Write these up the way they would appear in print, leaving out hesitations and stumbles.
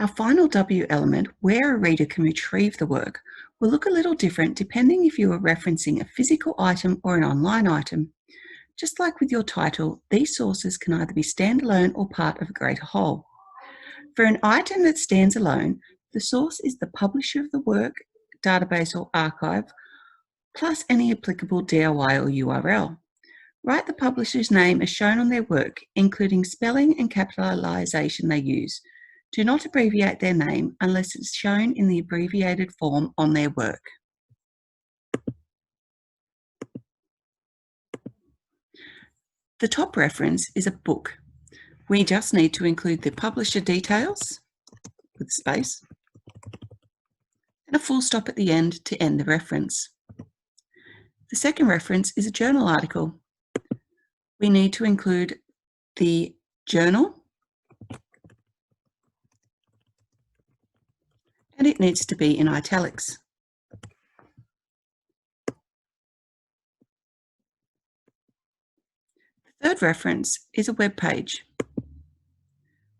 Our final W element, where a reader can retrieve the work, will look a little different depending if you are referencing a physical item or an online item. Just like with your title, these sources can either be standalone or part of a greater whole. For an item that stands alone, the source is the publisher of the work, database or archive, plus any applicable DOI or URL. Write the publisher's name as shown on their work, including spelling and capitalization they use. Do not abbreviate their name unless it's shown in the abbreviated form on their work. The top reference is a book. We just need to include the publisher details with a space and a full stop at the end to end the reference. The second reference is a journal article. We need to include the journal, and it needs to be in italics. The third reference is a web page.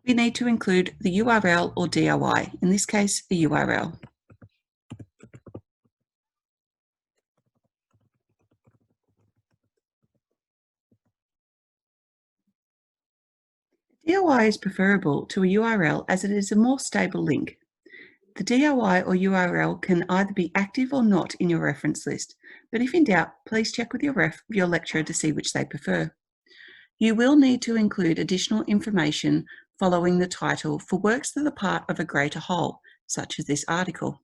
We need to include the URL or DOI, in this case, the URL. DOI is preferable to a URL as it is a more stable link. The DOI or URL can either be active or not in your reference list, but if in doubt, please check with your lecturer to see which they prefer. You will need to include additional information following the title for works that are part of a greater whole, such as this article.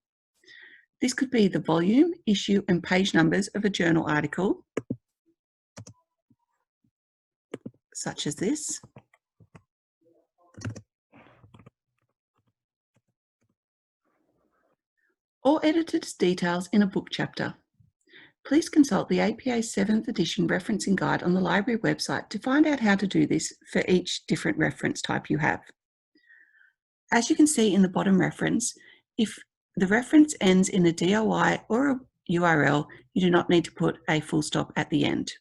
This could be the volume, issue, and page numbers of a journal article, such as this. Or editor's details in a book chapter. Please consult the APA 7th edition referencing guide on the library website to find out how to do this for each different reference type you have. As you can see in the bottom reference, if the reference ends in a DOI or a URL, you do not need to put a full stop at the end.